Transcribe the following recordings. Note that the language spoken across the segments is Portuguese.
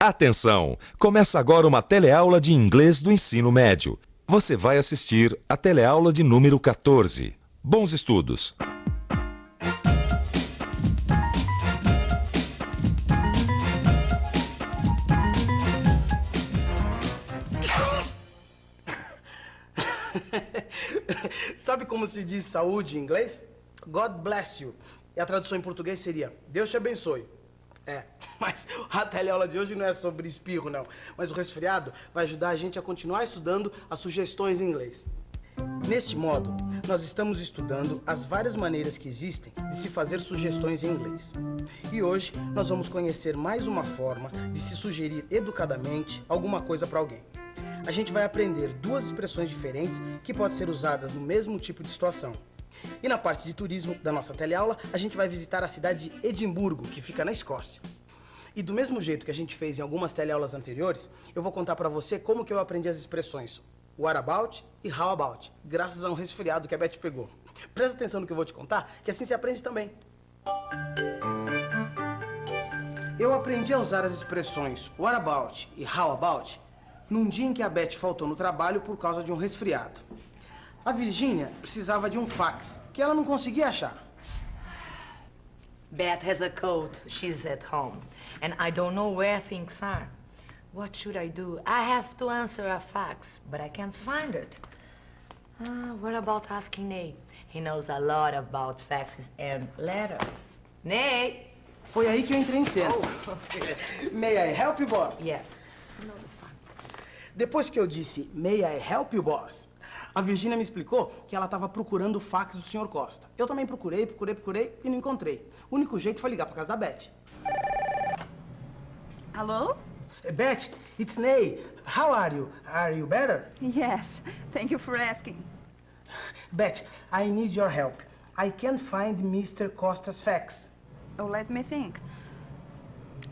Atenção! Começa agora uma teleaula de inglês do ensino médio. Você vai assistir a teleaula de número 14. Bons estudos! Sabe como se diz saúde em inglês? God bless you. E a tradução em português seria Deus te abençoe. Mas a teleaula de hoje não é sobre espirro, não. Mas o resfriado vai ajudar a gente a continuar estudando as sugestões em inglês. Neste modo, nós estamos estudando as várias maneiras que existem de se fazer sugestões em inglês. E hoje nós vamos conhecer mais uma forma de se sugerir educadamente alguma coisa para alguém. A gente vai aprender duas expressões diferentes que podem ser usadas no mesmo tipo de situação. E na parte de turismo da nossa teleaula, a gente vai visitar a cidade de Edimburgo, que fica na Escócia. E do mesmo jeito que a gente fez em algumas teleaulas anteriores, eu vou contar pra você como que eu aprendi as expressões what about e how about, graças a um resfriado que a Beth pegou. Presta atenção no que eu vou te contar, que assim se aprende também. Eu aprendi a usar as expressões what about e how about num dia em que a Beth faltou no trabalho por causa de um resfriado. A Virgínia precisava de um fax, que ela não conseguia achar. Beth has a cold. She's at home. And I don't know where things are. What should I do? I have to answer a fax, but I can't find it. What about asking Nate? He knows a lot about faxes and letters. Nate! Foi aí que eu entrei em cena. May I help you, boss? Yes. I know the fax. Depois que eu disse May I help you, boss? A Virgínia me explicou que ela estava procurando o fax do Sr. Costa. Eu também procurei e não encontrei. O único jeito foi ligar para casa da Beth. Hello? Beth, it's Ney. How are you? Are you better? Yes, thank you for asking. Beth, I need your help. I can't find Mr. Costa's fax. Oh, let me think.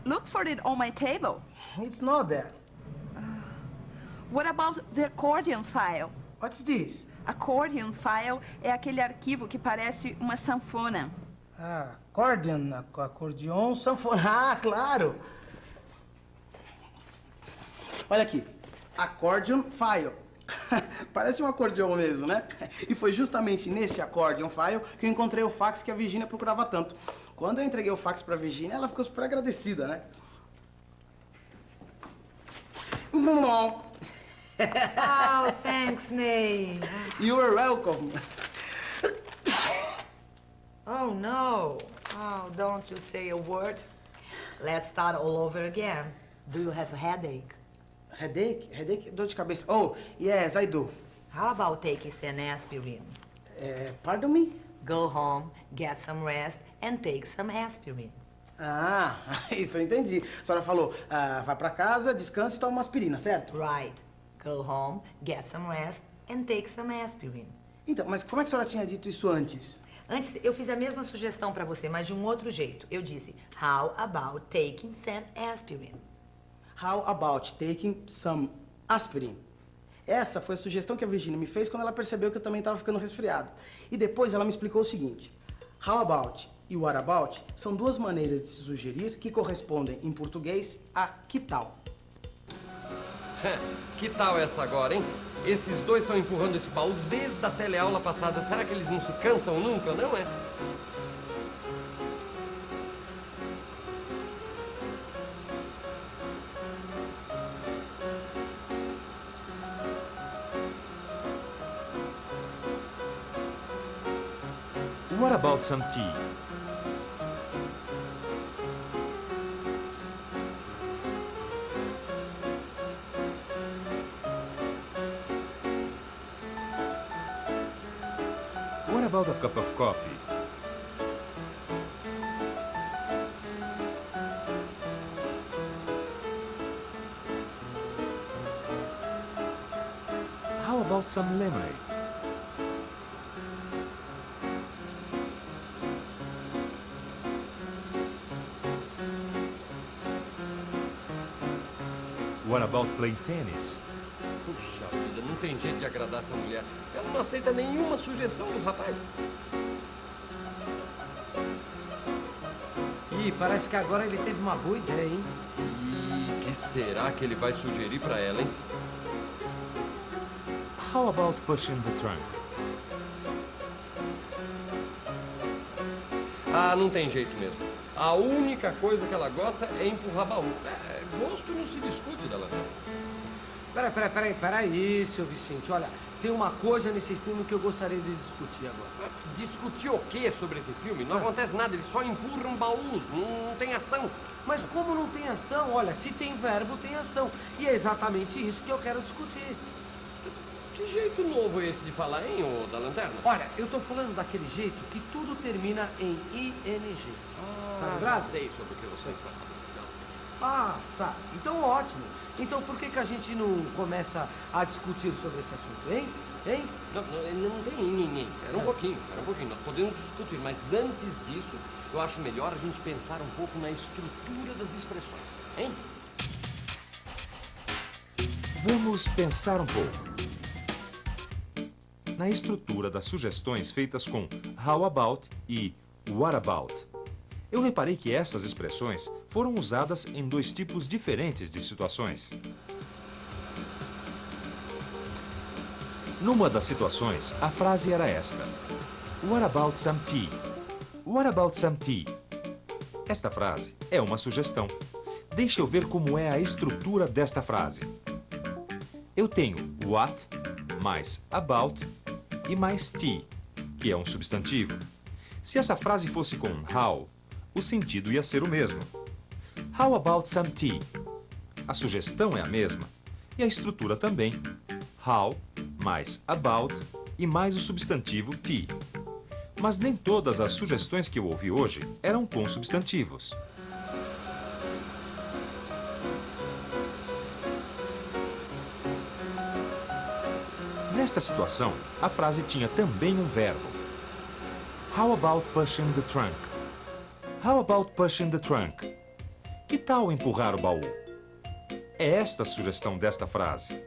Look for it on my table. It's not there. What about the accordion file? What's this? Accordion file é aquele arquivo que parece uma sanfona. Acordeon, sanfona. Ah, claro! Olha aqui. Accordion file. Parece um acordeão mesmo, né? E foi justamente nesse accordion file que eu encontrei o fax que a Virgínia procurava tanto. Quando eu entreguei o fax pra Virgínia, ela ficou super agradecida, né? Oh, thanks, Nate. You're welcome. Oh, no. Oh, don't you say a word. Let's start all over again. Do you have a headache? Headache? Headache? Dor de cabeça. Oh, yes, I do. How about taking some aspirin? Pardon me? Go home, get some rest, and take some aspirin. Ah, isso eu entendi. A senhora falou, vai pra casa, descansa e toma uma aspirina, certo? Right. Go home, get some rest, and take some aspirin. Então, mas como é que a senhora tinha dito isso antes? Antes, eu fiz a mesma sugestão pra você, mas de um outro jeito. Eu disse, how about taking some aspirin? How about taking some aspirin? Essa foi a sugestão que a Virgínia me fez quando ela percebeu que eu também estava ficando resfriado. E depois ela me explicou o seguinte. How about e what about são duas maneiras de se sugerir que correspondem em português a que tal. Que tal essa agora, hein? Esses dois estão empurrando esse baú desde a teleaula passada. Será que eles não se cansam nunca, não é? What about some tea? What about a cup of coffee? How about some lemonade? What about playing tennis? Puxa vida, não tem jeito de agradar essa mulher. Ela não aceita nenhuma sugestão do rapaz. Ih, parece que agora ele teve uma boa ideia, hein? Ih, que será que ele vai sugerir pra ela, hein? How about pushing the trunk? Ah, não tem jeito mesmo. A única coisa que ela gosta é empurrar baú. Gosto não se discute, Dalanterna. Peraí, seu Vicente. Olha, tem uma coisa nesse filme que eu gostaria de discutir agora. Discutir o que sobre esse filme? Não acontece nada, eles só empurram baús, não tem ação. Mas como não tem ação? Olha, se tem verbo, tem ação. E é exatamente isso que eu quero discutir. Que jeito novo é esse de falar, hein, ô Dalanterna? Olha, eu tô falando daquele jeito que tudo termina em ING. Tá Já lembrado? sei sobre o que você está falando, já sei. Ah, sabe. Então, ótimo. Então, por que a gente não começa a discutir sobre esse assunto, hein? Hein? Não tem ninguém. Espera um pouquinho. Nós podemos discutir, mas antes disso, eu acho melhor a gente pensar um pouco na estrutura das expressões, hein? Vamos pensar um pouco na estrutura das sugestões feitas com how about e what about. Eu reparei que essas expressões foram usadas em dois tipos diferentes de situações. Numa das situações, a frase era esta: What about some tea? What about some tea? Esta frase é uma sugestão. Deixa eu ver como é a estrutura desta frase. Eu tenho what mais about e mais tea, que é um substantivo. Se essa frase fosse com how, o sentido ia ser o mesmo. How about some tea? A sugestão é a mesma e a estrutura também. How mais about e mais o substantivo tea. Mas nem todas as sugestões que eu ouvi hoje eram com substantivos. Nesta situação, a frase tinha também um verbo. How about pushing the trunk? How about pushing the trunk? Que tal empurrar o baú? É esta a sugestão desta frase.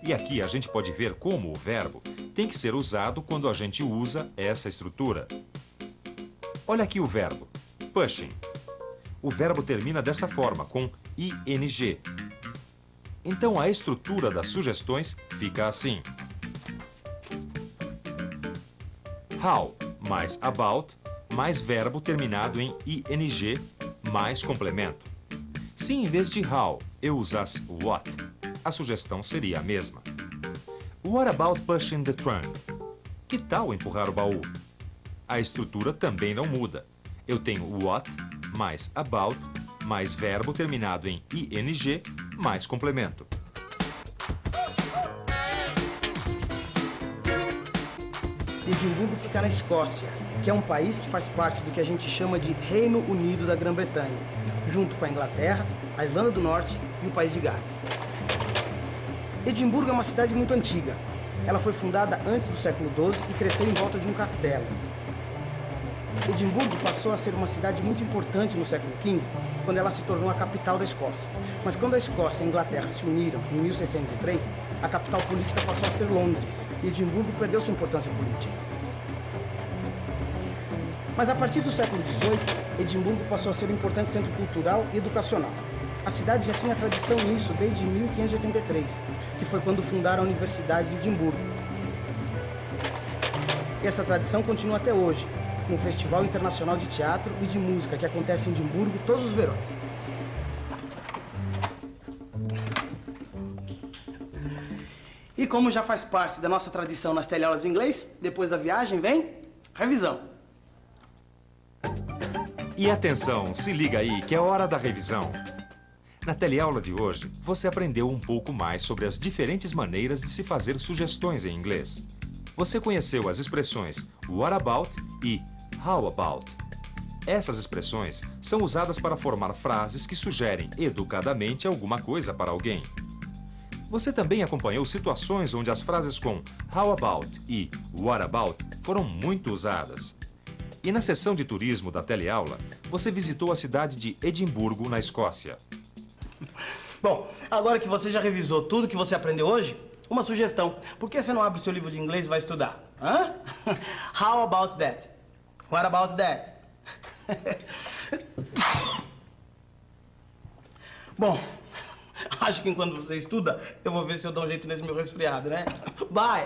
E aqui a gente pode ver como o verbo tem que ser usado quando a gente usa essa estrutura. Olha aqui o verbo, pushing. O verbo termina dessa forma, com ing. Então a estrutura das sugestões fica assim. How mais about mais verbo terminado em ing mais complemento. Se em vez de how eu usasse what, a sugestão seria a mesma. What about pushing the trunk? Que tal empurrar o baú? A estrutura também não muda. Eu tenho what mais about mais verbo terminado em ing mais complemento. Edimburgo fica na Escócia, que é um país que faz parte do que a gente chama de Reino Unido da Grã-Bretanha, junto com a Inglaterra, a Irlanda do Norte e o País de Gales. Edimburgo é uma cidade muito antiga. Ela foi fundada antes do século XII e cresceu em volta de um castelo. Edimburgo passou a ser uma cidade muito importante no século XV, quando ela se tornou a capital da Escócia. Mas quando a Escócia e a Inglaterra se uniram em 1603, a capital política passou a ser Londres, e Edimburgo perdeu sua importância política. Mas a partir do século XVIII, Edimburgo passou a ser um importante centro cultural e educacional. A cidade já tinha tradição nisso desde 1583, que foi quando fundaram a Universidade de Edimburgo. E essa tradição continua até hoje, com o Festival Internacional de Teatro e de Música, que acontece em Edimburgo todos os verões. E como já faz parte da nossa tradição nas teleaulas de inglês, depois da viagem vem revisão. E atenção, se liga aí que é hora da revisão. Na teleaula de hoje, você aprendeu um pouco mais sobre as diferentes maneiras de se fazer sugestões em inglês. Você conheceu as expressões what about e how about. Essas expressões são usadas para formar frases que sugerem educadamente alguma coisa para alguém. Você também acompanhou situações onde as frases com how about e what about foram muito usadas. E na sessão de turismo da teleaula, você visitou a cidade de Edimburgo, na Escócia. Bom, agora que você já revisou tudo que você aprendeu hoje, uma sugestão. Por que você não abre seu livro de inglês e vai estudar? Hã? How about that? What about that? Bom, Acho que enquanto você estuda, eu vou ver se eu dou um jeito nesse meu resfriado, né? Bye!